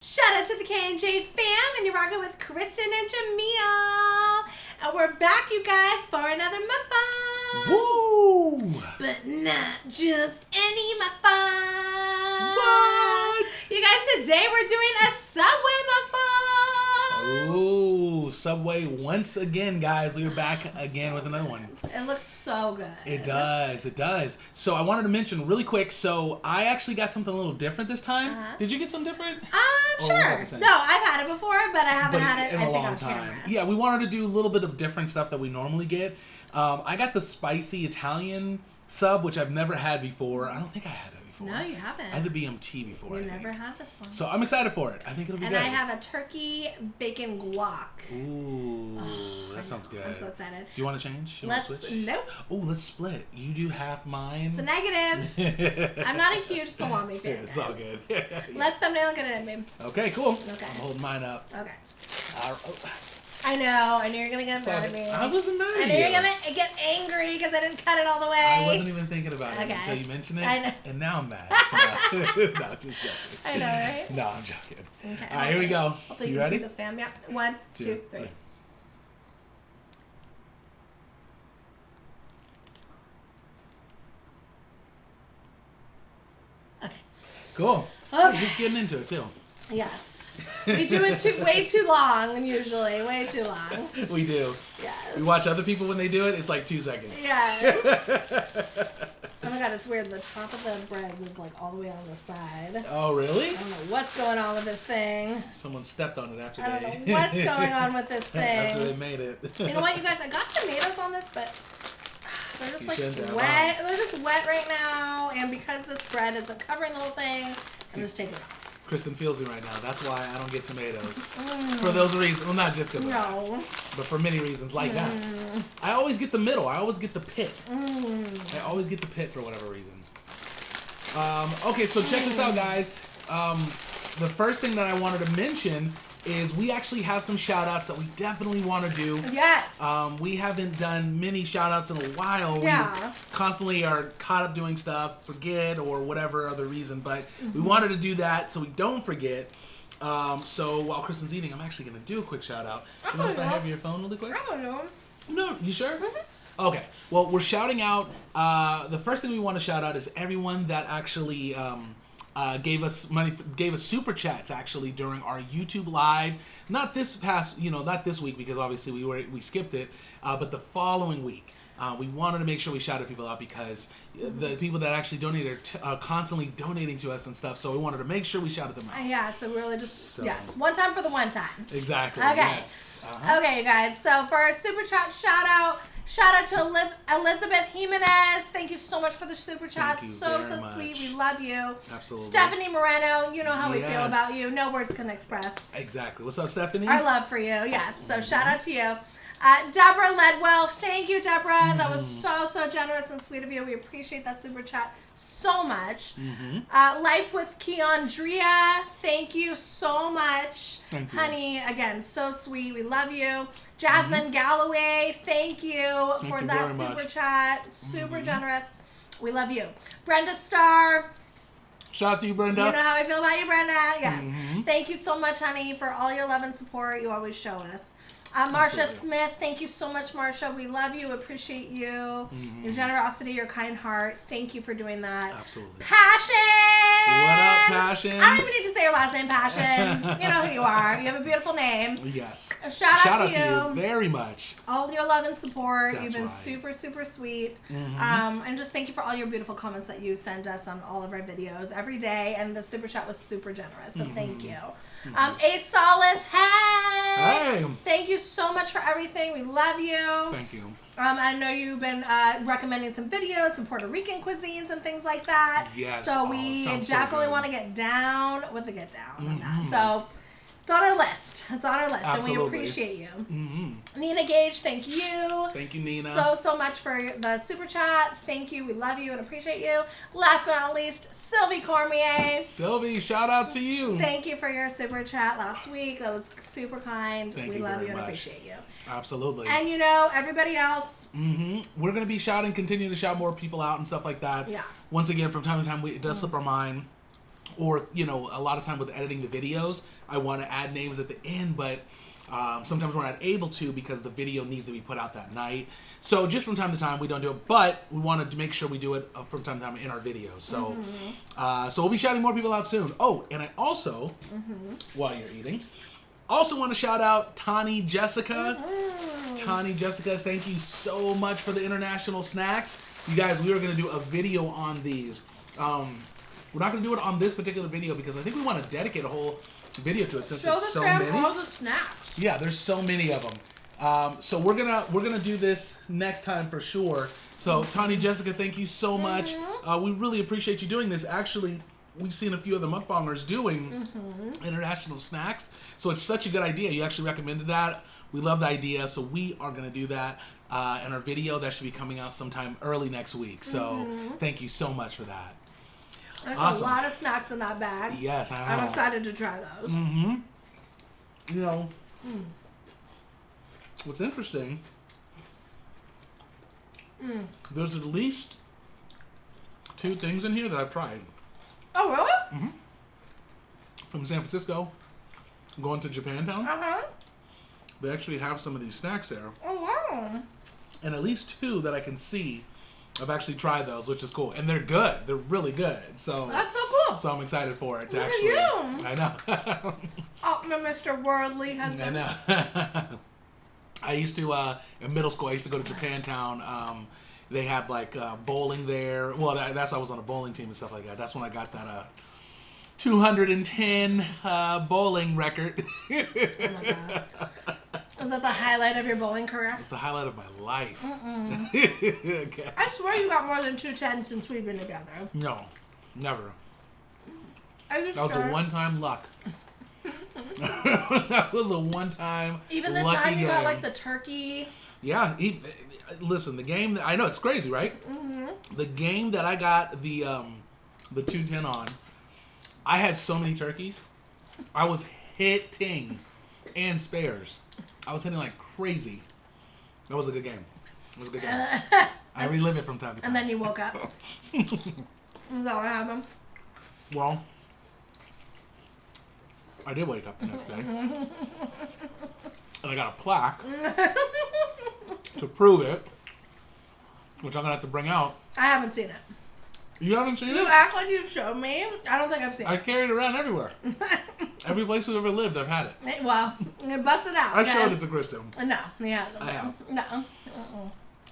Shout out to the K&J fam, and you're rocking with Kristen and Jamil. And we're back, you guys, for another mukbang. Woo! But not just any mukbang. What? You guys, today we're doing a Subway mukbang. Ooh, Subway once again, guys. We're back again with another one. It looks so good. It does. It does. So I wanted to mention really quick. So I actually got something a little different this time. Did you get something different? Sure. No, I've had it before, but I haven't had it in a long on time. camera. Yeah, we wanted to do a little bit of different stuff that we normally get. I got the spicy Italian sub, which I've never had before. I don't think I had it before. No, you haven't. I had the BMT before. You never had this one. So I'm excited for it. I think it'll be and good. I have a turkey bacon guac. Ooh, that sounds good. I'm so excited. Do you want to change? Let's switch? nope. Oh, let's split. You do half mine. It's a negative. I'm not a huge salami fan. It's all good. Let's thumbnail get it in, babe. Okay, cool. Okay. I'm holding mine up. Okay. Oh. I know you're gonna get mad at me. I wasn't mad at you. I know you're gonna get angry because I didn't cut it all the way. I wasn't even thinking about it until you mentioned it. I know. And now I'm mad. No, just joking. I know, right? No, I'm joking. Okay. All right, here we go. Hopefully you can ready? see this, fam. Yep. 1, 2, 3. Okay. Cool. Okay. Just getting into it too. Yes. We do it way too long, usually. Way too long. We do. Yes. We watch other people when they do it. It's like 2 seconds. Yes. Oh my god, it's weird. The top of the bread is like all the way on the side. Oh, really? I don't know what's going on with this thing. Someone stepped on it after I don't they... know what's going on with this thing. After they made it. You know what, you guys? I got tomatoes on this, but they're just You shouldn't have, wet. They're just wet right now, and because this bread isn't covering the whole thing, I'm just taking it off. Kristen feels me right now. That's why I don't get tomatoes. For those reasons. Well, not just because of that. No. But for many reasons like that. I always get the middle. I always get the pit. I always get the pit for whatever reason. Okay, so check this out, guys. The first thing that I wanted to mention is we actually have some shout-outs that we definitely want to do. Yes. We haven't done many shout-outs in a while. Yeah. We constantly are caught up doing stuff, forget, or whatever other reason. But we wanted to do that so we don't forget. So while Kristen's eating, I'm actually going to do a quick shout-out. You know if I have your phone really quick? I don't know. No, you sure? Okay. Well, we're shouting out. The first thing we want to shout out is everyone that actually gave us money, gave us super chats actually during our YouTube live. Not this past, not this week because obviously we skipped it, but the following week. We wanted to make sure we shouted people out because the people that actually donated are constantly donating to us and stuff. So we wanted to make sure we shouted them out. Yeah, so really just, yes, one time for the one time. Exactly. Okay. Yes. Okay, you guys. So for our super chat shout out to Elizabeth Jimenez. Thank you so much for the super chat. So much. Sweet. We love you. Absolutely. Stephanie Moreno, you know how we feel Yes. about you. No words can express Exactly. What's up, Stephanie? our love for you. Yes. So shout out to you. Deborah Ledwell, thank you, Deborah. That was so generous and sweet of you. We appreciate that super chat so much. Life with Keandria, thank you so much. Thank you. Honey, again, so sweet. We love you. Jasmine Galloway, thank you for that super chat. Super generous. We love you. Brenda Starr. Shout out to you, Brenda. You know how I feel about you, Brenda. Yes. Thank you so much, honey, for all your love and support you always show us. Marsha Smith, thank you so much, Marsha. We love you, appreciate you, your generosity, your kind heart. Thank you for doing that. Absolutely. Passion! What up, Passion? I don't even need to say your last name, Passion. You know who you are. You have a beautiful name. Yes. Shout out to you very much. All your love and support. That's You've been right. super sweet. And just thank you for all your beautiful comments that you send us on all of our videos every day. And the super chat was super generous, so thank you. A Solace, hey! Thank you so much for everything. We love you. Thank you. I know you've been recommending some videos, some Puerto Rican cuisines and things like that. Yes. So we definitely want to get down with the get down on that. So it's on our list. It's on our list. Absolutely. And we appreciate you. Nina Gage, thank you. Thank you, Nina. So much for the super chat. Thank you. We love you and appreciate you. Last but not least, Sylvie Cormier. Sylvie, shout out to you. Thank you for your super chat last week. That was super kind. Thank we you love very you and much. appreciate you. Absolutely. And everybody else. We're going to be shouting, continue to shout more people out and stuff like that. Yeah. Once again, from time to time, it does slip our mind. or, you know, a lot of time with editing the videos, I want to add names at the end, but sometimes we're not able to because the video needs to be put out that night. So just from time to time, we don't do it, but we want to make sure we do it from time to time in our videos. So, so we'll be shouting more people out soon. Oh, and I also, while you're eating, also want to shout out Tani Jessica. Tani Jessica, thank you so much for the international snacks. You guys, we are going to do a video on these. We're not going to do it on this particular video because I think we want to dedicate a whole video to it since it's so many. All the snacks. Yeah, there's so many of them. So we're gonna do this next time for sure. So Tani Jessica, thank you so much. We really appreciate you doing this. Actually, we've seen a few other mukbangers doing international snacks, so it's such a good idea. You actually recommended that. We love the idea, so we are gonna do that in our video that should be coming out sometime early next week. So thank you so much for that. There's Awesome. a lot of snacks in that bag. Yes, I'm excited to try those. You know, what's interesting, there's at least 2 things in here that I've tried. Oh, really? From San Francisco, going to Japantown, Uh-huh. they actually have some of these snacks there. Oh, wow. And at least 2 that I can see, I've actually tried those, which is cool. And they're good. They're really good. So That's so cool. So I'm excited for it to Look at actually. you. I know. Oh, my Mr. Worldly husband. I know. I used to, in middle school, I used to go to Japantown. They had like bowling there. Well, that's why I was on a bowling team and stuff like that. That's when I got that 210 bowling record. Oh my God. Was that the highlight of your bowling career? It's the highlight of my life. Okay. I swear you got more than 210 since we've been together. No, never. Are you That was sure? a one-time luck. That was a one-time Even the lucky time you game. got like the turkey. Yeah, listen, the game that, I know it's crazy, right? The game that I got the 210 on, I had so many turkeys. I was hitting and spares. I was hitting like crazy. That was a good game. It was a good game. I relive it from time to time. And then you woke up. Is that what happened? Well, I did wake up the next day. And I got a plaque to prove it, which I'm going to have to bring out. I haven't seen it. You haven't seen You it? act like you've shown me. I don't think I've seen I it. carry it around everywhere. Every place I've ever lived, I've had it. Well, bust it out. I guys. showed it to Kristen. No, he hasn't. I have. No.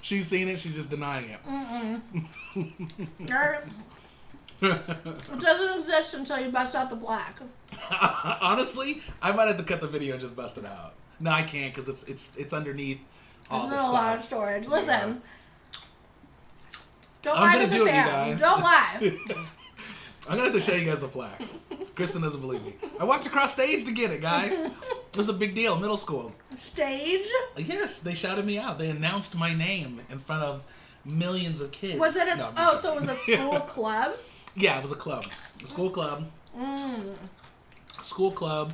She's seen it, she's just denying it. It doesn't exist until you bust out the black. Honestly, I might have to cut the video and just bust it out. No, I can't because it's underneath all There's the not a lot of stuff. storage. Listen. Don't I'm lie gonna to the do it, you fans. guys. Don't lie. I'm gonna have to show you guys the plaque. Kristen doesn't believe me. I walked across stage to get it, guys. It was a big deal, middle school. Stage? Yes, they shouted me out. They announced my name in front of millions of kids. Was it a... No, I'm oh, just so it was a joking. school club? Yeah, it was a club. A school club. School club.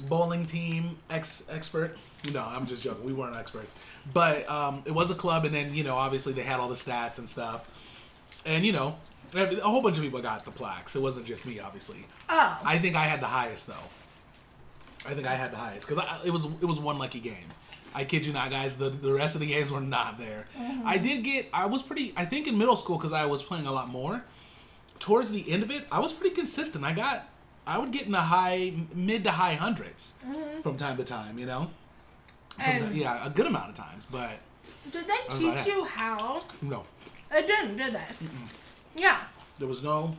Bowling team. Expert. No, I'm just joking. We weren't experts. But it was a club, and then, obviously they had all the stats and stuff. And, a whole bunch of people got the plaques. It wasn't just me, obviously. Oh. I think I had the highest, though. I think I had the highest. Because it was one lucky game. I kid you not, guys. The rest of the games were not there. I was pretty, I think in middle school, because I was playing a lot more, towards the end of it, I was pretty consistent. I would get in the mid to high hundreds from time to time, yeah, a good amount of times, but... Did they teach you how? No. It didn't, did they? Yeah. There was no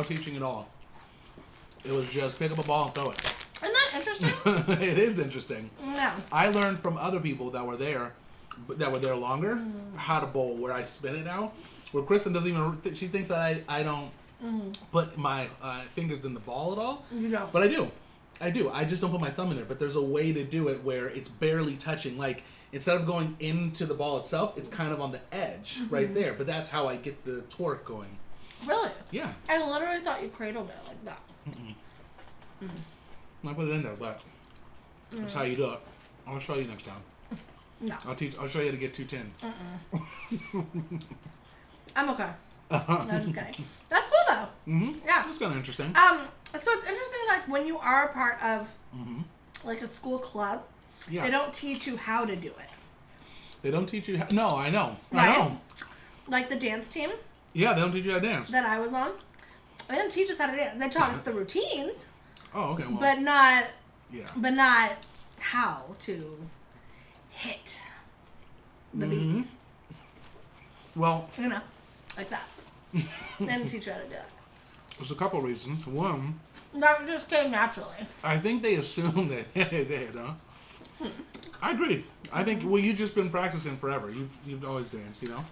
teaching at all. It was just pick up a ball and throw it. Isn't that interesting? It is interesting. No. I learned from other people that were there longer, how to bowl, where I spin it now. Where Kristen doesn't even, she thinks that I don't put my fingers in the ball at all. You don't. But I do. I just don't put my thumb in there. But there's a way to do it where it's barely touching. Like, instead of going into the ball itself, it's kind of on the edge right there. But that's how I get the torque going. Really? Yeah. I literally thought you cradled it like that. I put it in there, but that's how you do it. I'll show you next time. No. I'll show you how to get 210. I'm okay. No, just kidding. That's cool though. Yeah. It's kind of interesting. So it's interesting, like, when you are a part of, like, a school club, they don't teach you how to do it. They don't teach you how... No, I know. Right? I know. Like the dance team. Yeah, they don't teach you how to dance. That I was on. They didn't teach us how to dance. They taught us the routines. Oh, okay. Well, but not... Yeah. But not how to hit the beats. Well... You know, like that. They didn't teach you how to do it. There's a couple reasons. One... That just came naturally. I think they assume that they did, huh? I agree. I think, well, you've just been practicing forever. You've always danced, you know?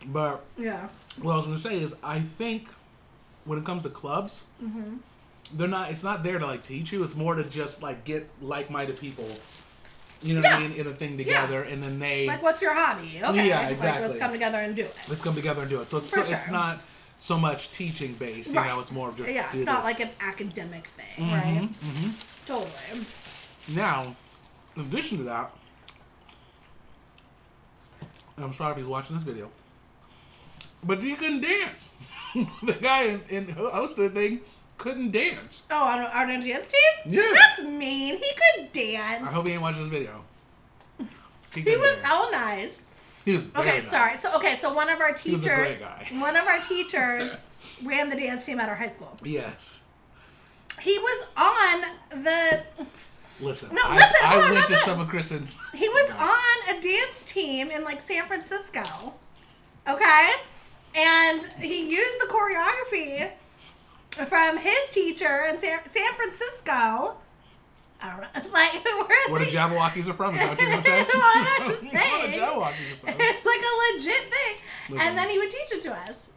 But... Yeah. What I was going to say is, I think when it comes to clubs, they're not. It's not there to like teach you. It's more to just like get like-minded people, you know what I mean, in a thing together, and then they like, what's your hobby? Okay, yeah, exactly. Like, let's come together and do it. Let's come together and do it. So it's it's not so much teaching based. You know, it's more of just it's not like an academic thing, right? Totally. Now, in addition to that, and I'm sorry if he's watching this video, but he couldn't dance. The guy in hosted the thing couldn't dance. Oh, on our dance team? Yes. That's mean. He could dance. I hope he ain't watching this video. He was hell nice. He was very nice. Sorry. So one of our teachers, he was a great guy. One of our teachers ran the dance team at our high school. Yes. He was on the... Listen, no, I went to some of Kristen's... He was on a dance team in, like, San Francisco. Okay? And he used the choreography from his teacher in San Francisco. I don't know. Like, where the Jabberwockies are from, is that what you're going to say? Well, I'm saying. Where the Jabberwockies are from. It's like a legit thing. Listen, and then he would teach it to us.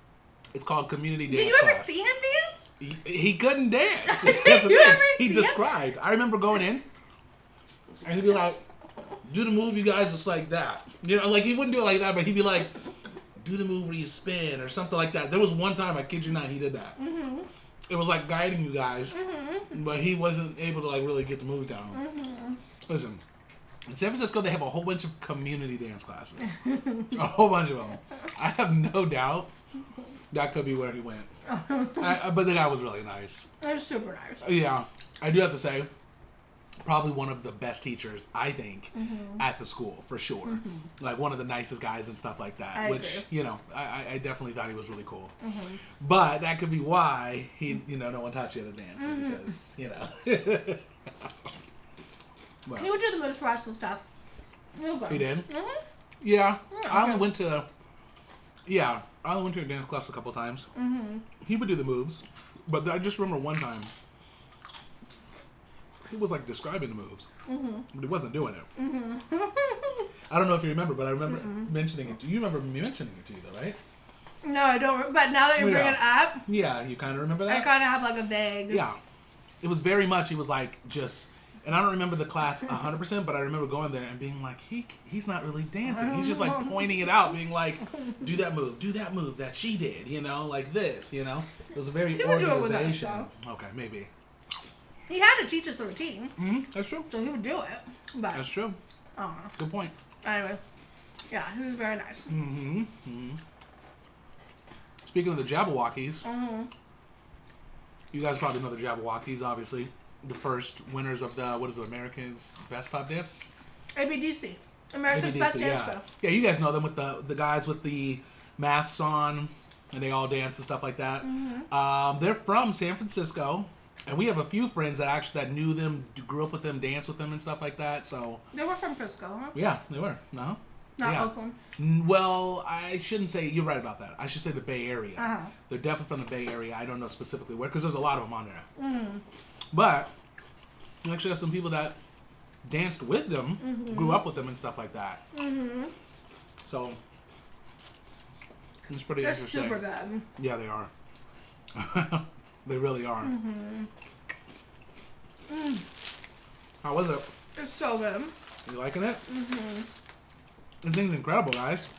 It's called community dance. Did you ever class. see him dance? He couldn't dance. Did That's the you thing. ever He see described. I remember going in, and he'd be like, do the move, you guys, just like that. You know, like, he wouldn't do it like that, but he'd be like, do the move where you spin, or something like that. There was one time, I kid you not, he did that. It was like guiding you guys, but he wasn't able to, like, really get the moves down. Listen, in San Francisco, they have a whole bunch of community dance classes. A whole bunch of them. I have no doubt that could be where he went. But the guy was really nice. It was super nice. Yeah. I do have to say, probably one of the best teachers, I think, at the school, for sure. Like, one of the nicest guys and stuff like that. I which, agree. you know, I definitely thought he was really cool. But that could be why he, you know, no one taught you how to dance. Is because, you know. Well, He would do the moves for us and stuff. he did? Yeah. I only went to... Yeah. I only went to a dance class a couple times. He would do the moves. But I just remember one time... He was like describing the moves, but he wasn't doing it. I don't know if you remember, but I remember mentioning it to you. You remember me mentioning it to you, though, right? No, I don't. But now that you bring it up, yeah, you kind of remember that. I kind of have like a vague. Yeah, it was very much. He was like just, and I don't remember the class 100%, but I remember going there and being like, he's not really dancing. He's just like pointing it out, being like, do that move that she did, you know, like this, you know. It was a very He would do it with us, organization. though. Okay, maybe. He had to teach us the routine. That's true. So he would do it. But That's true. I don't know. Good point. Anyway. Yeah, he was very nice. Speaking of the Jabberwockies, you guys probably know the Jabberwockies, obviously. The first winners of the, what is it, America's Best Top Dance? ABDC. America's Best Dance Show. Yeah, you guys know them with the guys with the masks on, and they all dance and stuff like that. They're from San Francisco. And we have a few friends that knew them, grew up with them, danced with them, and stuff like that. So They were from Frisco, huh? yeah, they were. No, Not Oakland. Well, I shouldn't say. You're right about that. I should say the Bay Area. Uh-huh. They're definitely from the Bay Area. I don't know specifically where, because there's a lot of them on there. But we actually have some people that danced with them, grew up with them, and stuff like that. So it's pretty interesting. They're super good. Yeah, they are. They really are. How was it? It's so good. You liking it? This thing's incredible, guys.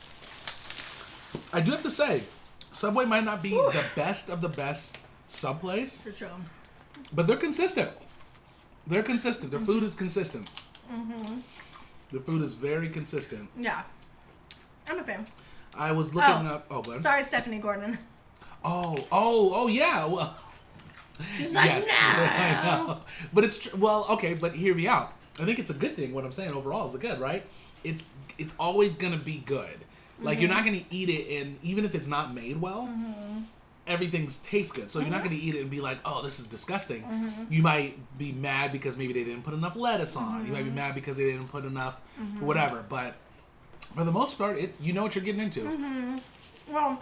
I do have to say, Subway might not be the best of the best Subways, For sure. but they're consistent. They're consistent. Their food is consistent. The food is very consistent. Yeah. I'm a fan. I was looking up... Oh, good. Sorry, Stephanie Gordon. Oh, yeah. Well, She's like, yes, no. I know. But it's well, okay. But hear me out. I think it's a good thing. What I'm saying overall is good, right? It's always gonna be good. Like you're not gonna eat it, and even if it's not made well, everything tastes good. So you're not gonna eat it and be like, oh, this is disgusting. You might be mad because maybe they didn't put enough lettuce on. You might be mad because they didn't put enough whatever. But for the most part, it's you know what you're getting into. Well,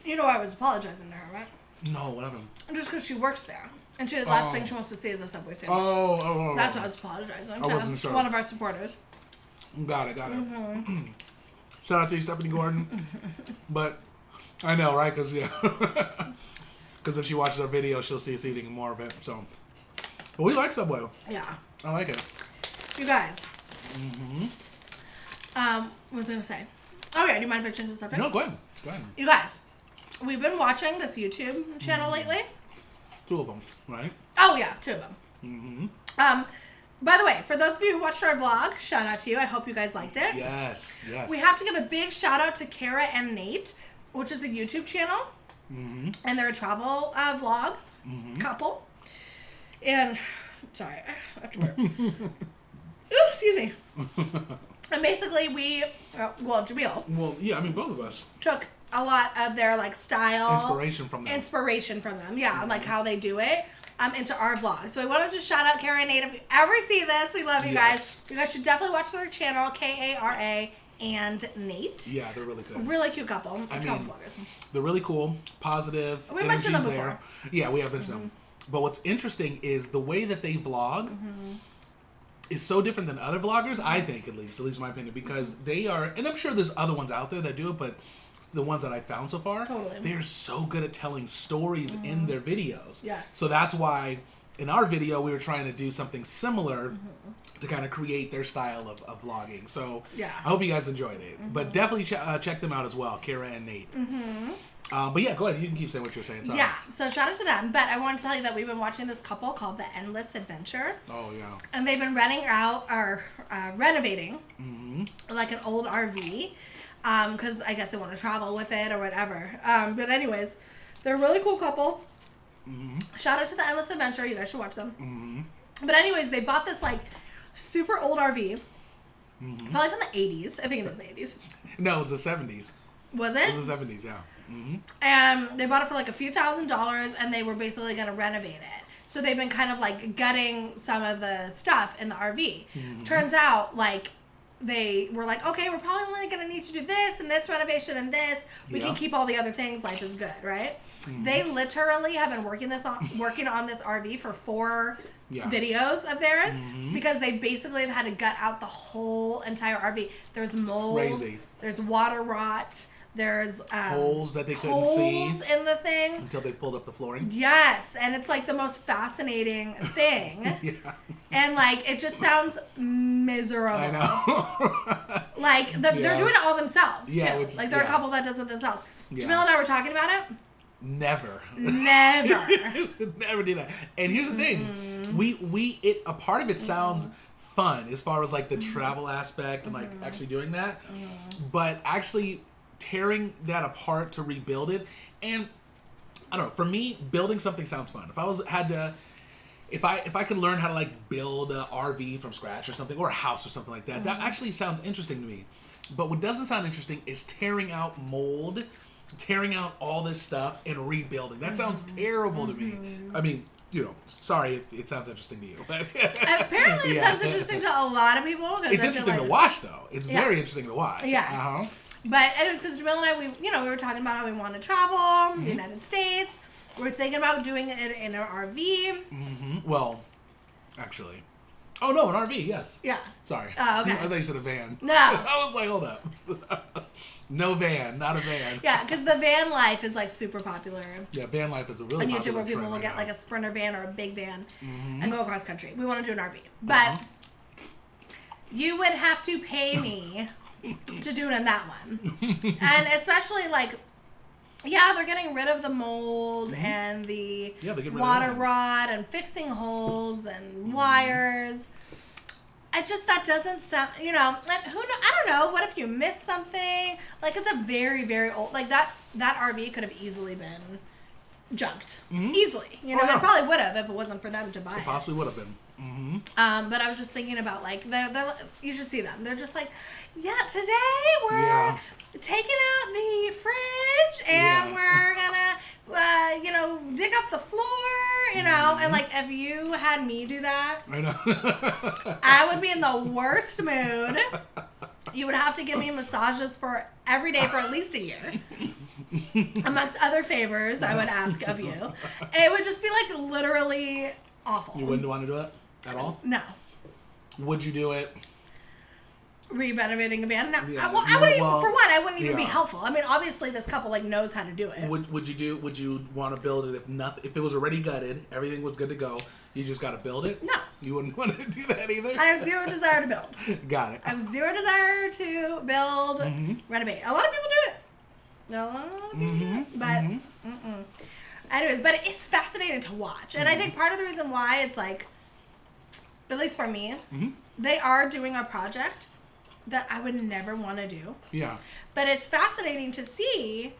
you know I was apologizing to her, right? No, whatever. Just because she works there. And the last thing she wants to see is a Subway sandwich. Oh. That's why I was apologizing. I wasn't sure. One of our supporters. Got it. Shout out to you, Stephanie Gordon. But I know, right? Because because if she watches our video, she'll see us eating more of it. So, but we like Subway. Yeah. I like it. You guys. What was I gonna say? Oh yeah, do you mind if I change the subject? No, go ahead. Go ahead. You guys, we've been watching this YouTube channel lately. 2 of them, right? Oh yeah, 2 of them. By the way, for those of you who watched our vlog, shout out to you. I hope you guys liked it. Yes. We have to give a big shout out to Kara and Nate, which is a YouTube channel, and they're a travel vlog couple. And sorry, I have to burp. Ooh, excuse me. And basically, Jamil. Well, yeah, I mean, both of us took a lot of their like style, inspiration from them. Yeah, like how they do it. Into our vlog. So I wanted to shout out Kara and Nate. If you ever see this, we love you guys. You guys should definitely watch their channel, Kara and Nate. Yeah, they're really good. Really cute couple. I mean, they're really cool, positive. We mentioned them before. There. Yeah, we have mentioned them. But what's interesting is the way that they vlog is so different than other vloggers, I think, at least my opinion, because they are, and I'm sure there's other ones out there that do it, but the ones that I found so far, they're so good at telling stories in their videos. Yes. So that's why in our video we were trying to do something similar to kind of create their style of vlogging. So I hope you guys enjoyed it. But definitely check them out as well, Kara and Nate. But yeah, go ahead. You can keep saying what you're saying. Sorry. Yeah, so shout out to them. But I wanted to tell you that we've been watching this couple called The Endless Adventure. Oh, yeah. And they've been renting out or renovating like an old RV. Because I guess they want to travel with it or whatever. But anyways, they're a really cool couple. Shout out to The Endless Adventure. You guys should watch them. But anyways, they bought this like super old RV. Probably from the 80s. I think it was the 80s. No, it was the 70s. Was it? It was the 70s, yeah. And they bought it for like a few $1,000s, and they were basically going to renovate it. So they've been kind of like gutting some of the stuff in the RV. Turns out like they were like, okay, we're probably only going to need to do this and this renovation and this. We can keep all the other things. Life is good, right? They literally have been working on this RV for 4 videos of theirs because they basically have had to gut out the whole entire RV. There's mold. There's water rot. There's holes that they couldn't see in the thing until they pulled up the flooring. Yes, and it's like the most fascinating thing. And like it just sounds miserable. I know. Like they're doing it all themselves too. Like they're a couple that does it themselves. Jamil and I were talking about it. Never do that. And here's the thing: a part of it sounds fun as far as like the travel aspect and like actually doing that, but actually tearing that apart to rebuild it, and I don't know. For me, building something sounds fun. If I could learn how to like build an RV from scratch or something, or a house or something like that, that actually sounds interesting to me. But what doesn't sound interesting is tearing out mold, tearing out all this stuff and rebuilding. That sounds terrible to me. I mean, sorry if it sounds interesting to you. Apparently it sounds interesting to a lot of people. It's interesting to watch, though. It's very interesting to watch. Yeah. But anyways, because Jamil and I, we were talking about how we want to travel the United States. We're thinking about doing it in an RV. Well, actually. Oh, no, an RV, yes. Yeah. Sorry. Oh, okay. I thought you said a van. No. I was like, hold up. No van, not a van. Yeah, because the van life is like super popular. Yeah, van life is a really popular on YouTube where people will get like a Sprinter van or a big van and go across country. We want to do an RV. But you would have to pay me to do it in that one. And especially like, they're getting rid of the mold and the water rot and fixing holes and wires. It's just that doesn't sound, you know, like, who know, I don't know. What if you miss something? Like, it's a very, very old, like that RV could have easily been junked. Easily. You know, yeah. it probably would have if it wasn't for them to buy it. Possibly would have been. But I was just thinking about, like, you should see them. They're just like, yeah, today we're taking out the fridge and we're gonna, you know, dig up the floor, you know, and like if you had me do that, I know. I would be in the worst mood. You would have to give me massages for every day for at least a year. Amongst other favors I would ask of you. It would just be like literally awful. You wouldn't want to do it at all? No. Would you do it? Re-renovating a van? No. Yeah. Well, I wouldn't even, for one, I wouldn't even be Yeah. helpful. I mean, obviously this couple like knows how to do it. Would you want to build it if it was already gutted, everything was good to go, you just got to build it? No. You wouldn't want to do that either? I have zero desire to build. Got it. I have zero desire to build, renovate. A lot of people do it. A lot of people do it. But, anyways, but it's fascinating to watch. And I think part of the reason why it's like, at least for me, they are doing a project that I would never want to do. Yeah. But it's fascinating to see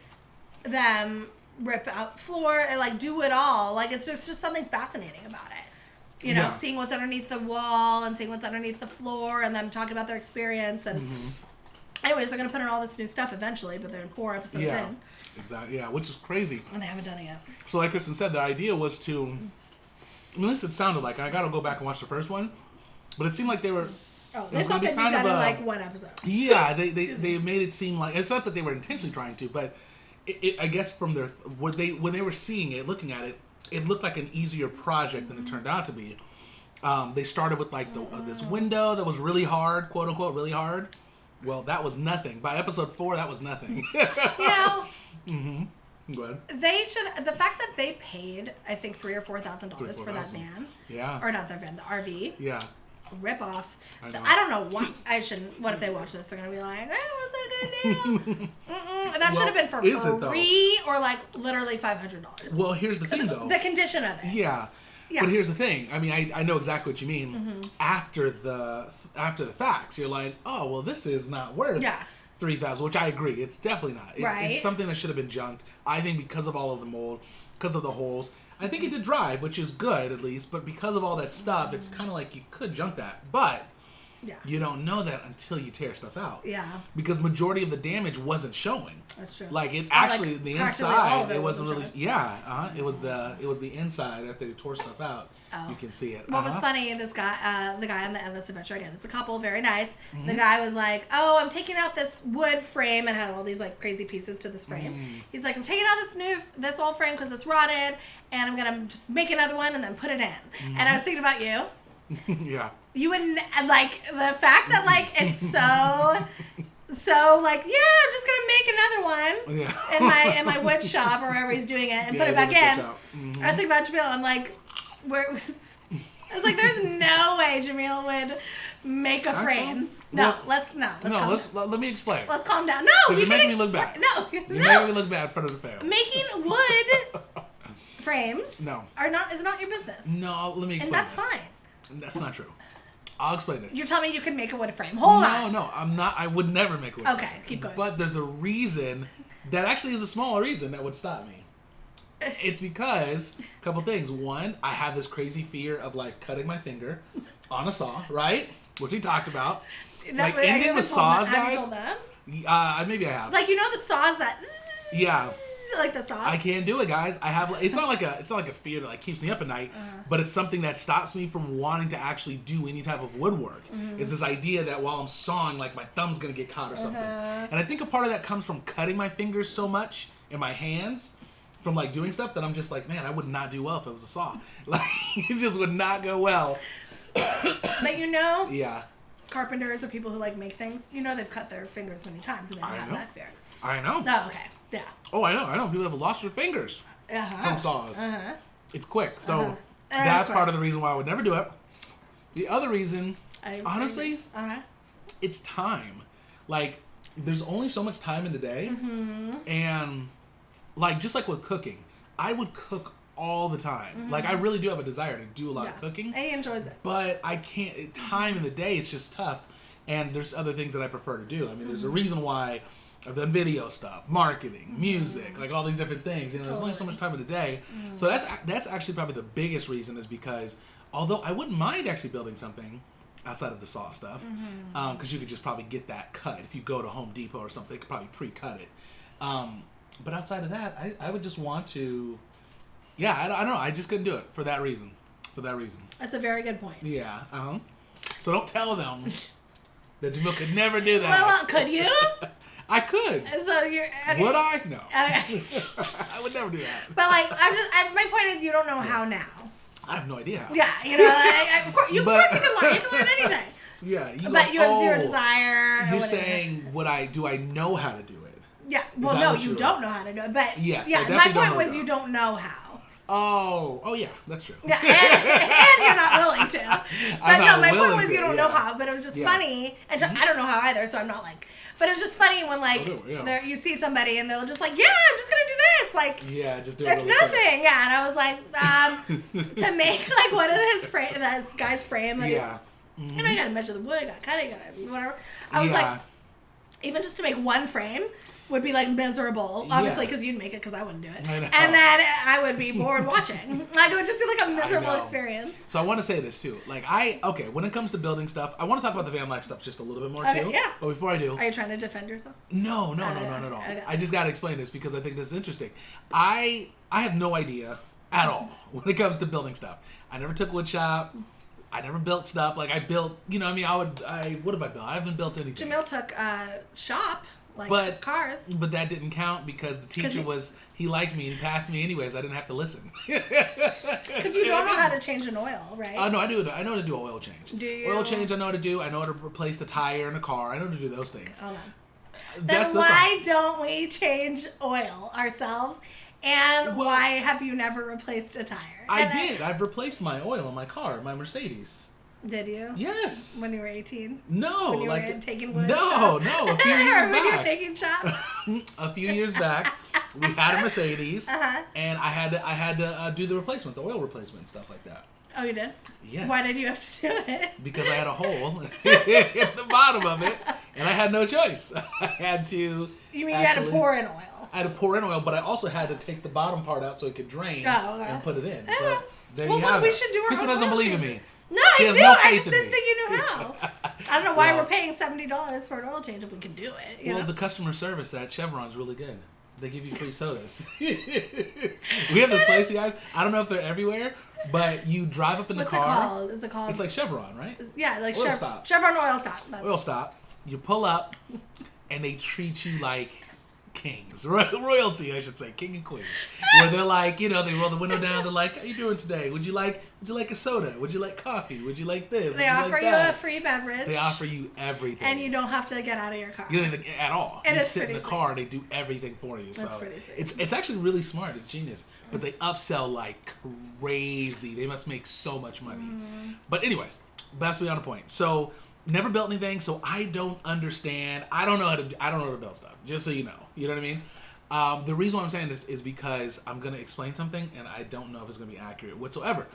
them rip out floor and like do it all. Like it's just something fascinating about it. You know, seeing what's underneath the wall and seeing what's underneath the floor and them talking about their experience. And anyways, they're going to put in all this new stuff eventually, but they're in 4 episodes in. Exactly. Yeah, which is crazy. And they haven't done it yet. So like Kristen said, the idea was to, I mean, at least it sounded like, I got to go back and watch the first one, but it seemed like they were, oh, they thought they'd be done in like one episode. Yeah, they made it seem like, it's not that they were intentionally trying to, but I guess from their, when they were seeing it, looking at it, it looked like an easier project than it turned out to be. They started with like this window that was really hard, quote unquote, really hard. Well, that was nothing. By episode 4, that was nothing. You know, Go ahead. they should, the fact that they paid, I think $3,000 or $4,000 for that van. Yeah. Or not their van, the RV. Yeah. Rip off. I don't know what I shouldn't. What if they watch this? They're gonna be like, "That was a good deal." That should have been for free or like literally $500. Well, here's the thing, though. The condition of it. Yeah. But here's the thing. I mean, I know exactly what you mean. After the facts, you're like, oh, well, this is not worth $3,000, which I agree. It's definitely not. It's something that should have been junked. I think because of all of the mold, because of the holes. I think it did drive, which is good at least. But because of all that stuff, it's kind of like you could junk that. But you don't know that until you tear stuff out. Yeah. Because majority of the damage wasn't showing. That's true. Like it actually, the inside, it wasn't really. Yeah. It was the inside after they tore stuff out. Oh. You can see it. What was funny, this guy, the guy on the Endless Adventure, again, it's a couple, very nice. The guy was like, oh, I'm taking out this wood frame and had all these like crazy pieces to this frame. He's like, I'm taking out this old frame because it's rotted and I'm going to just make another one and then put it in. And I was thinking about you. Yeah. You wouldn't, like, the fact that, like, it's so like, yeah, I'm just gonna make another one in my wood shop or wherever he's doing it and put it back in. I was thinking about Jamil. I'm like, I was like, there's no way Jamil would make a frame. Let's let me explain. Let's calm down. No, you're making me look bad. No, you're making me look bad in front of the family. Making wood frames is not your business. No, let me explain. And that's fine. That's not true. I'll explain this. You're telling me you could make a wood frame. Hold on. No, I'm not. I would never make a wood frame. Okay, keep going. But there's a reason that actually is a smaller reason that would stop me. It's because a couple things. One, I have this crazy fear of like cutting my finger on a saw, right? Which we talked about. Like ending with saws, guys. Have you told them? Maybe I have. Like the saws that. Yeah. Like the saws. I can't do it, guys. I have. It's not like a fear that like keeps me up at night, but it's something that stops me from wanting to actually do any type of woodwork. It's this idea that while I'm sawing, like my thumb's gonna get caught or something. And I think a part of that comes from cutting my fingers so much in my hands, from like doing stuff that I'm just like, man, I would not do well if it was a saw. Like it just would not go well. But yeah. Carpenters or people who like make things, they've cut their fingers many times and they don't have that fear. I know. Oh, okay. Yeah. Oh, I know. People have lost their fingers from saws. It's quick. So that's part of the reason why I would never do it. The other reason, honestly, it's time. Like, there's only so much time in the day. And, like, just like with cooking, I would cook all the time. Like, I really do have a desire to do a lot of cooking. And he enjoys it. But I can't, time in the day, it's just tough. And there's other things that I prefer to do. I mean, there's a reason why I've done video stuff, marketing, music, like all these different things. You know, there's only so much time in the day. So that's actually probably the biggest reason, is because although I wouldn't mind actually building something outside of the sauce stuff, because you could just probably get that cut. If you go to Home Depot or something, they could probably pre-cut it. But outside of that, I would just want to, I don't know. I just couldn't do it for that reason. That's a very good point. Yeah. So don't tell them that Jamil could never do that. Well, could you? I could. So you're okay. Would I? No. Okay. I would never do that. But like, my point is, you don't know how now. I have no idea. Yeah, you know, of course you can learn. You can learn anything. Yeah, but you have zero desire. You're saying, do I know how to do it? Yeah. Well, no, you don't know how to do it. But yes, yeah, my point was you don't know how. Oh yeah, that's true. Yeah, and you're not willing to. But no, my point was you don't know how. But it was just funny, and I don't know how either. So I'm not like. But it's just funny when like you see somebody and they're just like, yeah, I'm just gonna do this. Like, just do it. It's nothing. Quick. Yeah, and I was like, to make like one of his this guy's frame. Like, and I gotta measure the wood, gotta cut it, gotta whatever. I was like, even just to make one frame would be like miserable, obviously, because you'd make it, because I wouldn't do it, and then I would be bored watching. Like, it would just be like a miserable experience. So I want to say this too, like when it comes to building stuff, I want to talk about the van life stuff just a little bit more too. Yeah. But before I do, are you trying to defend yourself? No. Okay. I just gotta explain this because I think this is interesting. I have no idea at all when it comes to building stuff. I never took wood shop. I never built stuff. Like I built, what have I built? I haven't built anything. Jamil took shop. Like cars. But that didn't count because the teacher he liked me and he passed me anyways. I didn't have to listen. Because you don't know how to change an oil, right? No, I do. I know how to do an oil change. Do you? Oil change, I know how to do. I know how to replace the tire in a car. I know how to do those things. Hold on. Then why don't we change oil ourselves? And why have you never replaced a tire? I did. I've replaced my oil in my car, my Mercedes. Did you? Yes. When you were 18? No. When you were taking wood No. A few years back. When you were taking shots? A few years back, we had a Mercedes, and I had to do the replacement, the oil replacement, and stuff like that. Oh, you did? Yes. Why did you have to do it? Because I had a hole in the bottom of it, and I had no choice. I had to. You mean you had to pour in oil? I had to pour in oil, but I also had to take the bottom part out so it could drain and put it in. So there you have it. We should do our Kristen doesn't believe in me. No, I do. I just didn't think you knew how. I don't know why we're paying $70 for an oil change if we can do it. Well, the customer service at Chevron is really good. They give you free sodas. We have this place, you guys. I don't know if they're everywhere, but you drive up in the car. What's it called? Is it called? It's like Chevron, right? Yeah, like Oil stop. Chevron oil stop. Oil stop. You pull up, and they treat you like kings, royalty, I should say, king and queen. Where they're like, they roll the window down. They're like, "How you doing today? Would you like a soda? Would you like coffee? Would you like this?" They offer you a free beverage. They offer you everything, and you don't have to get out of your car. You don't even at all. And you sit in the car. And they do everything for you. That's so pretty sweet. It's actually really smart. It's genius. But they upsell like crazy. They must make so much money. But anyways, that's beyond the point. So. Never built anything, so I don't understand. I don't know how to build stuff. Just so you know, you know what I mean. The reason why I'm saying this is because I'm gonna explain something, and I don't know if it's gonna be accurate whatsoever.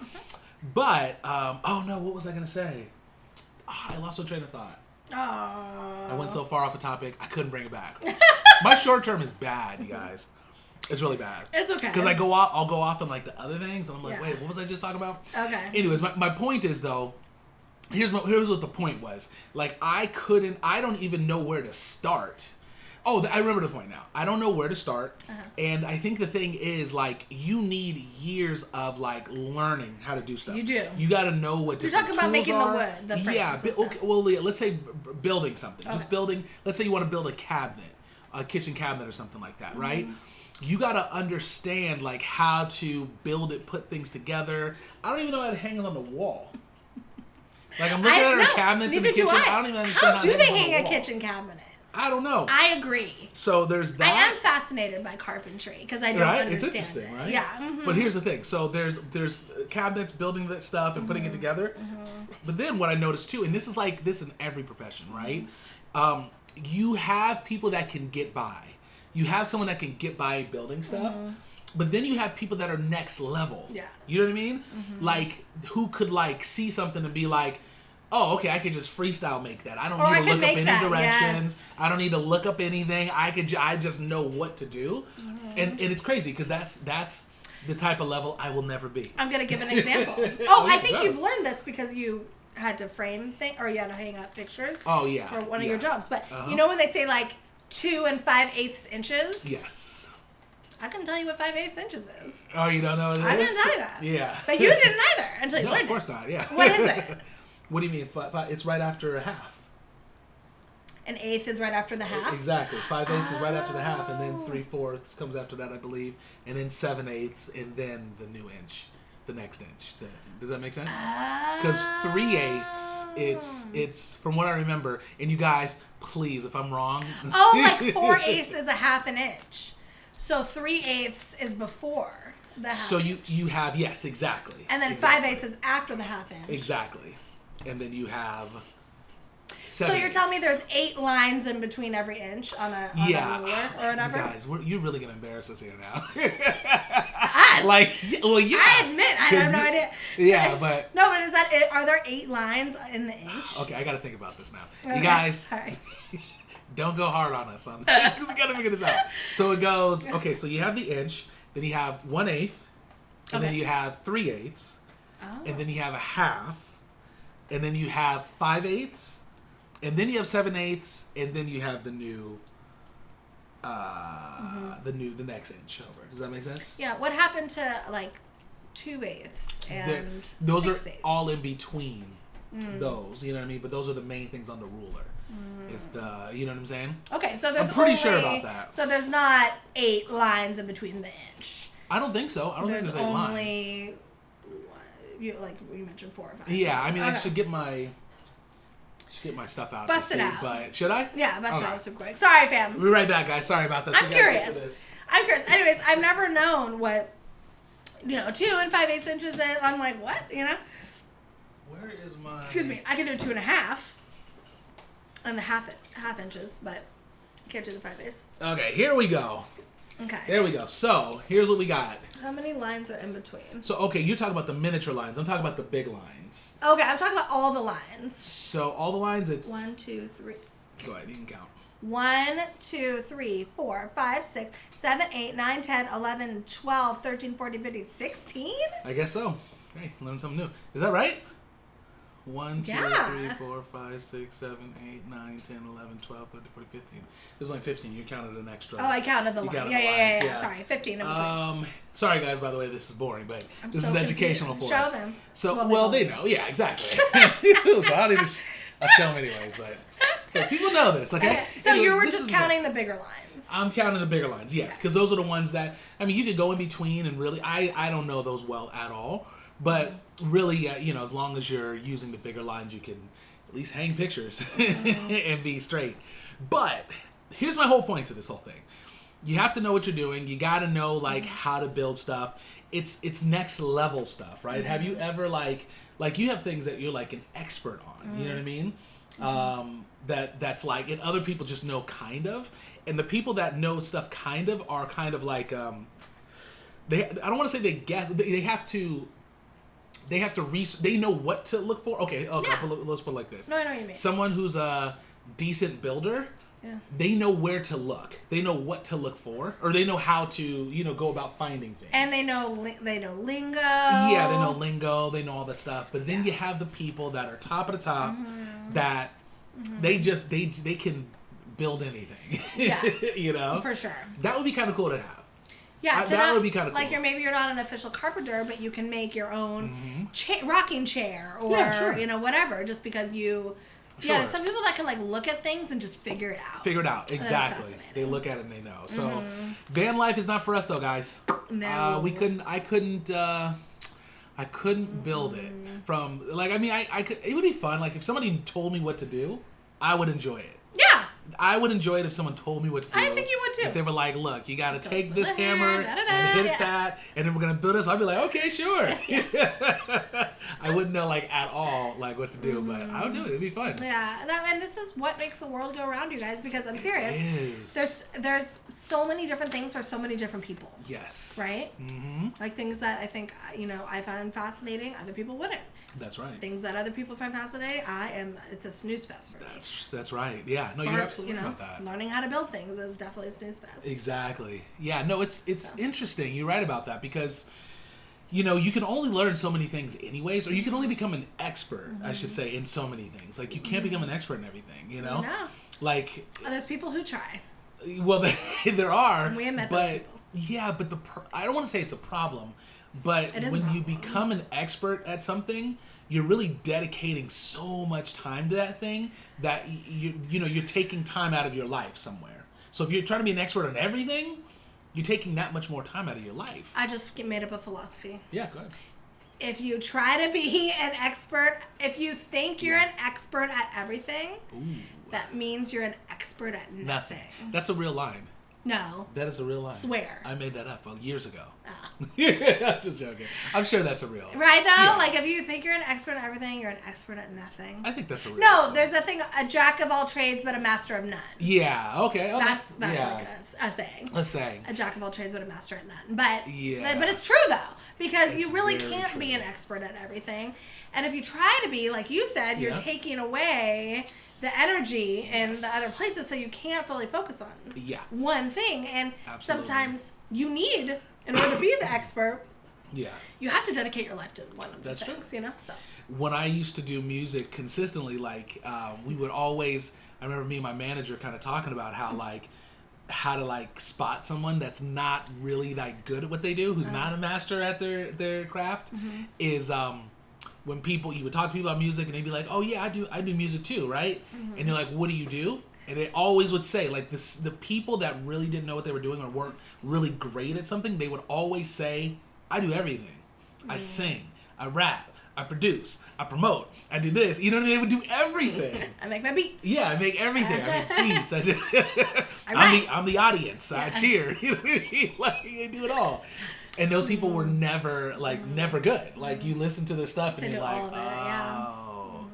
But what was I gonna say? I lost my train of thought. I went so far off the topic, I couldn't bring it back. My short term is bad, you guys. It's really bad. It's okay. Because I'll go off on like the other things, and I'm like, wait, what was I just talking about? Okay. Anyways, my point is though. Here's what the point was. Like, I don't even know where to start. Oh, I remember the point now. I don't know where to start. And I think the thing is, like, you need years of, like, learning how to do stuff. You do. You got to know what different tools are. You're talking about making the wood, the frames. Okay, well, let's say building something. Okay. Just building, let's say you want to build a cabinet, a kitchen cabinet or something like that, right? You got to understand, like, how to build it, put things together. I don't even know how to hang it on the wall. Like, I'm looking at her cabinets in the kitchen. I don't even understand how do they hang a kitchen cabinet? I don't know. I agree. So there's that. I am fascinated by carpentry because I don't understand It's interesting, it. right? Yeah. But here's the thing. So there's cabinets, building that stuff and putting it together. But then what I noticed too, and this is like this in every profession, right? You have people that can get by. You have someone that can get by building stuff. But then you have people that are next level. Yeah. You know what I mean? Like, who could, like, see something and be like, oh, okay, I could just freestyle make that. I don't need to look up any directions. Yes. I don't need to look up anything. I just know what to do. And it's crazy because that's the type of level I will never be. I'm going to give an example. I think you've learned this because you had to frame things, or you had to hang up pictures. Oh, yeah. For one of your jobs. But you know when they say like 2 5/8 inches? Yes. I can tell you what 5/8 inches is. Oh, you don't know what it is? I didn't know that. Yeah. But you didn't either until you No, learned of course it. not. Yeah. What is it? What do you mean? It's right after a half. An eighth is right after the half? Exactly. 5/8 is right after the half, and then 3/4 comes after that, I believe, and then 7/8, and then the new inch, the next inch. Does that make sense? Because 3/8, it's from what I remember, and you guys, please, if I'm wrong. Oh, like 4/8 is a half an inch. So 3/8 is before the half. So you have, yes, exactly. And then 5/8 is after the half inch. Exactly. And then you have 7/8. So you're telling me there's 8 lines in between every inch on a ruler or whatever? You guys, you're really gonna embarrass us here now. Us? Like, well, yeah. I admit, I have no idea. Yeah, but no, but is that it? Are there 8 lines in the inch? okay, I gotta think about this now. Okay. You guys, All right. don't go hard on us on this because we gotta figure this out. So it goes. Okay, so you have the inch, then you have 1/8, and then you have 3/8, and then you have a half, and then you have 5/8, and then you have 7/8, and then you have the new, the next inch over. Does that make sense? Yeah. What happened to like 2/8 and those 6/8? are all in between those. You know what I mean? But those are the main things on the ruler. Is the, you know what I'm saying? Okay, so there's I'm pretty only, sure about that. So there's not 8 lines in between the inch. I don't think so. I don't think there's 8 lines. Only, like you mentioned, 4 or 5. Yeah, I mean, I should get my stuff out Bust to it see, out. but should I? Yeah, bust it out super quick. Sorry, fam. We'll be right back, guys. Sorry about this. I'm curious. Anyways, I've never known what 2 5/8 inches is. I'm like, what? You know? Where is my? Excuse me. I can do 2 1/2. And the half inches, but can't do the 5/8. Okay, here we go. Okay. There we go. So here's what we got. How many lines are in between? So okay, you're talking about the miniature lines. I'm talking about the big lines. Okay, I'm talking about all the lines. So all the lines, it's 1, 2, 3. Go ahead, you can count. 1, 2, 3, 4, 5, 6, 7, 8, 9, 10, 11, 12, 13, 14, 15, 16? I guess so. Hey, learn something new. Is that right? 1, 2, Yeah. 3, 4, 5, 6, 7, 8, 9, 10, 11, 12, 13, 14, 15. There's only 15. You counted an extra. Oh, I counted the line. counted Yeah, the yeah, lines, yeah. Sorry, 15 in between. Sorry guys, by the way, this is boring, but this so is educational confused. for Show us. them. So, Well, they know. Yeah, exactly. So I need to I'll show them anyways, but yeah, people know this, okay? Okay, so Anyways, you were this just is- counting the bigger lines. I'm counting the bigger lines, yes, because those are the ones that, I mean, you could go in between and really, I don't know those well at all, but really, as long as you're using the bigger lines, you can at least hang pictures and be straight. But here's my whole point to this whole thing. You have to know what you're doing. You got to know, like, how to build stuff. It's next level stuff, right? Have you ever, like you have things that you're, like, an expert on, you know what I mean? That's like, and other people just know kind of, and the people that know stuff kind of are kind of like I don't want to say they guess, they have to they know what to look for. Okay, Yeah. let's put it like this. No, I know what you mean. Someone who's a decent builder, they know where to look. They know what to look for, or they know how to go about finding things. And they know lingo. Yeah, they know lingo, they know all that stuff. But then you have the people that are top of the top that they can build anything. Yeah. For sure. That would be kind of cool to have. Yeah, that would be kind of cool. Like you're not an official carpenter, but you can make your own rocking chair or whatever, just because you. Sure. Yeah, there's some people that can like look at things and just figure it out. Figure it out, exactly. fascinating. They look at it and they know. So, van life is not for us though, guys. No. I couldn't build it from like. I mean, I could. It would be fun. Like if somebody told me what to do, I would enjoy it. Yeah. I would enjoy it if someone told me what to do. I think you would too. If they were like, "Look, you got to take this here, hammer and hit yeah. that, and then we're gonna build this," I'd be like, "Okay, sure." I wouldn't know like at all like what to do, but I would do it. It'd be fun. Yeah, and this is what makes the world go around, you guys. Because I'm serious. It is. There's so many different things for so many different people. Yes. Right. Like things that I think I find fascinating, other people wouldn't. That's right. Things that other people find fascinating, it's a snooze fest for me. That's right. Yeah. No, you're absolutely right about that. Learning how to build things is definitely a snooze fest. Exactly. Yeah. No, it's interesting. You're right about that because, you can only learn so many things anyways, or you can only become an expert, I should say, in so many things. Like you can't become an expert in everything. No. Like. There's people who try. Well, there are. And we have met those people. Yeah, but I don't want to say it's a problem. But when you become an expert at something, you're really dedicating so much time to that thing that you're taking time out of your life somewhere. So if you're trying to be an expert on everything, you're taking that much more time out of your life. I just made up a philosophy. Yeah, go ahead. If you try to be an expert, if you think you're an expert at everything, that means you're an expert at nothing. That's a real line. No. That is a real line. Swear. I made that up years ago. I'm just joking. I'm sure that's a real. Right though? Yeah. Like if you think you're an expert at everything, you're an expert at nothing. I think that's a real. No, there's a thing, a jack of all trades but a master of none. Yeah, okay. That's like a saying. A saying. A jack of all trades but a master at none. But yeah. But it's true though. Because It's you really very can't true. be an expert at everything. And if you try to be, like you said, you're taking away the energy in the other places, so you can't fully focus on one thing. And sometimes you need, in order to be the expert, you have to dedicate your life to one of the things, true. So. When I used to do music consistently, like we would always, I remember me and my manager kind of talking about how to spot someone that's not really like good at what they do, who's not a master at their craft, is when you would talk to people about music and they'd be like, oh yeah, I do music too, right? And you're like, what do you do? And they always would say, like, the people that really didn't know what they were doing or weren't really great at something, they would always say, I do everything. I sing, I rap, I produce, I promote, I do this. You know what I mean? They would do everything. I make my beats. Yeah, I make everything. I make beats. I'm the audience. I cheer. You know what I mean? Like, they do it all. And those people were never good. Like, you listen to their stuff and you're like, oh.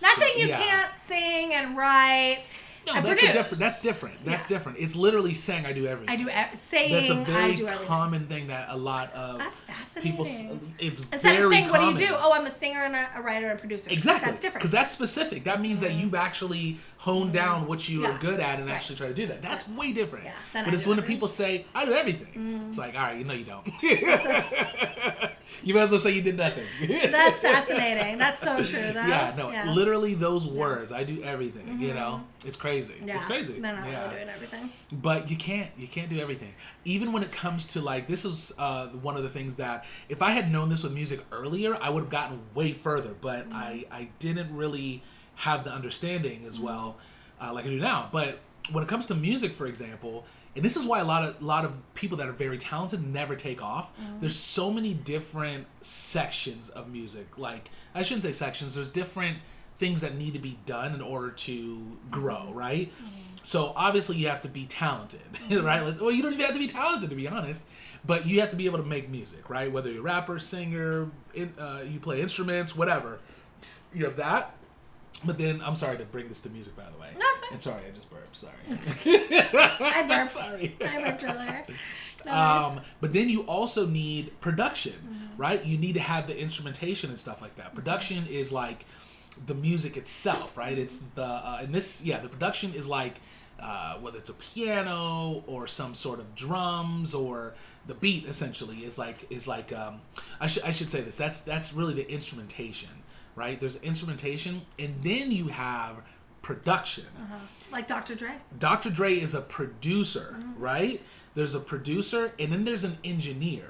Not saying you can't sing and write. No, that's different. That's different. It's literally saying I do everything. Saying that's a very I do everything. common thing that a lot of people. It's Instead very of saying, common. what do you do? Oh, I'm a singer and a writer and a producer. Exactly. That's different. Because that's specific. That means that you've actually honed down what you are good at and actually try to do that. That's way different. But it's when the people say, I do everything. It's like, all right, no, you don't. You might as well say you did nothing. That's fascinating. That's so true, though. Literally those words. I do everything. You know, it's crazy. Yeah. It's crazy. They're not really doing everything. But you can't do everything. Even when it comes to this is one of the things that if I had known this with music earlier, I would have gotten way further. But I didn't really have the understanding as well like I do now. But when it comes to music, for example, and this is why a lot of people that are very talented never take off. There's so many different sections of music. Like, I shouldn't say sections. There's different things that need to be done in order to grow, right? So obviously you have to be talented, right? Well, you don't even have to be talented, to be honest, but you have to be able to make music, right? Whether you're a rapper, singer, you play instruments, whatever. You have that. But then, I'm sorry to bring this to music, by the way. No, it's fine. And sorry, I just burped. Sorry. I burped. Sorry. I burped earlier. No, but then you also need production, right? You need to have the instrumentation and stuff like that. Production is like the music itself, right? It's the production is like whether it's a piano or some sort of drums or the beat essentially is like I should say this. That's really the instrumentation. Right? There's instrumentation, and then you have production. Like Dr. Dre. Dr. Dre is a producer, right? There's a producer, and then there's an engineer.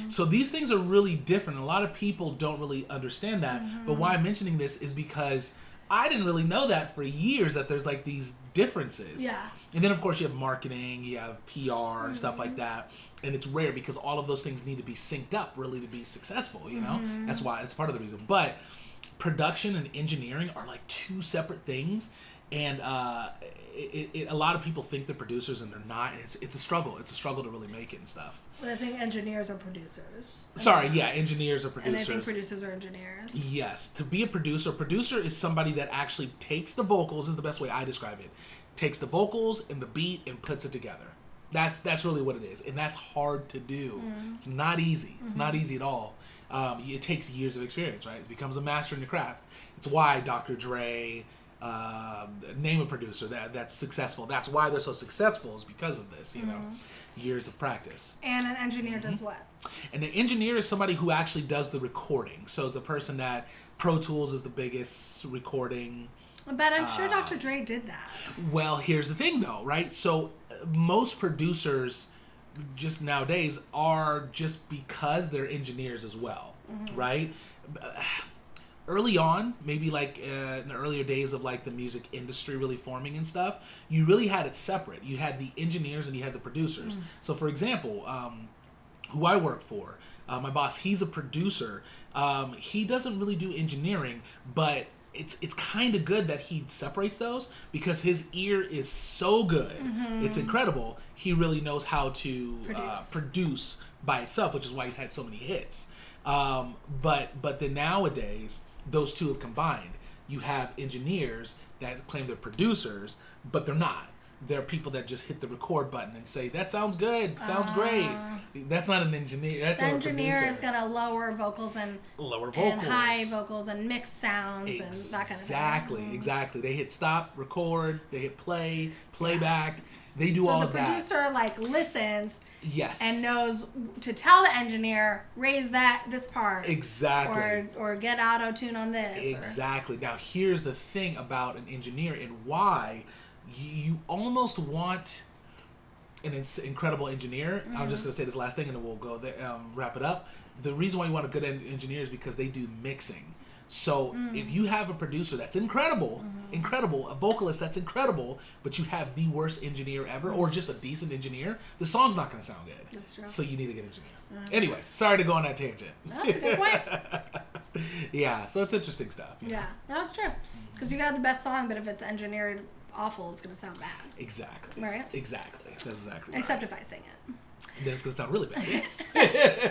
So these things are really different. A lot of people don't really understand that. But why I'm mentioning this is because I didn't really know that for years, that there's like these differences. Yeah. And then, of course, you have marketing, you have PR and stuff like that. And it's rare because all of those things need to be synced up really to be successful, you know? That's part of the reason. But production and engineering are like two separate things, And a lot of people think they're producers and they're not. It's a struggle. It's a struggle to really make it and stuff. Well, I think engineers are producers. Sorry, yeah, engineers are producers. And I think producers are engineers. Yes. To be a producer is somebody that actually takes the vocals, is the best way I describe it. Takes the vocals and the beat and puts it together. That's really what it is. And that's hard to do. It's not easy. It's not easy at all. It takes years of experience, right? It becomes a master in the craft. It's why Dr. Dre, name a producer that's successful. That's why they're so successful, is because of this, you know, years of practice. And an engineer does what? And the engineer is somebody who actually does the recording. So the person that Pro Tools is the biggest recording. But I'm sure Dr. Dre did that. Well, here's the thing though, right? So most producers just nowadays are just because they're engineers as well, right? Early on, maybe like in the earlier days of like the music industry really forming and stuff, you really had it separate. You had the engineers and you had the producers. So for example, who I work for, my boss, he's a producer. He doesn't really do engineering, but it's kind of good that he separates those because his ear is so good. It's incredible. He really knows how to produce by itself, which is why he's had so many hits. But then nowadays, those two have combined. You have engineers that claim they're producers, but they're not. They're people that just hit the record button and say, that sounds good, sounds great. That's not an engineer. That's the a engineer producer. is going to lower vocals and high vocals and mix sounds and that kind of thing. Exactly. They hit stop, record, they hit play, playback. They do all of that. So the producer like listens. Yes. And knows to tell the engineer, raise this part. Exactly. Or get auto-tune on this. Exactly. Now, here's the thing about an engineer and why you almost want an incredible engineer. I'm just going to say this last thing and then we'll go there, wrap it up. The reason why you want a good engineer is because they do mixing. So if you have a producer that's incredible, a vocalist that's incredible, but you have the worst engineer ever, or just a decent engineer, the song's not going to sound good. That's true. So you need a good engineer. Anyways, sorry to go on that tangent. That's a good point. Yeah, so it's interesting stuff. Yeah, that's true. Because you can have the best song, but if it's engineered awful, it's going to sound bad. Exactly. Right? Exactly. That's exactly Except right. if I sing it. Then it's going to sound really bad. Yes. No, I'm teasing.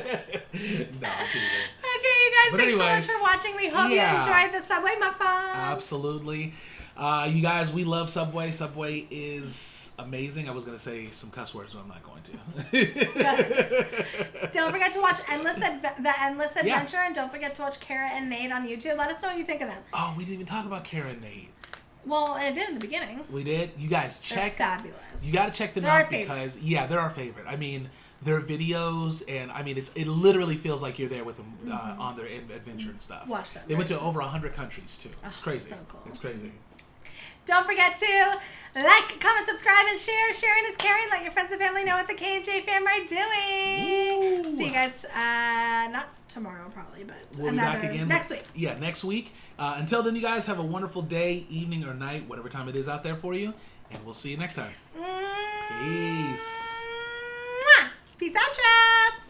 Okay, you guys, But thanks anyways, so much for watching. We hope you enjoyed the Subway Mukbang. Absolutely. You guys, we love Subway. Subway is amazing. I was going to say some cuss words, but I'm not going to. Don't forget to watch The Endless Adventure, and don't forget to watch Kara and Nate on YouTube. Let us know what you think of them. Oh, we didn't even talk about Kara and Nate. Well, I did in the beginning. We did? You guys, check. They're fabulous. You got to check them out because, they're our favorite. I mean, their videos, and I mean, it literally feels like you're there with them on their adventure and stuff. Watch them. They went to over 100 countries, too. It's crazy. So cool. It's crazy. Don't forget to like, comment, subscribe, and share. Sharing is caring. Let your friends and family know what the K&J fam are doing. Ooh. See you guys, not tomorrow probably, but we'll be back again next week. Yeah, next week. Until then, you guys have a wonderful day, evening, or night, whatever time it is out there for you. And we'll see you next time. Peace. Peace out, chats.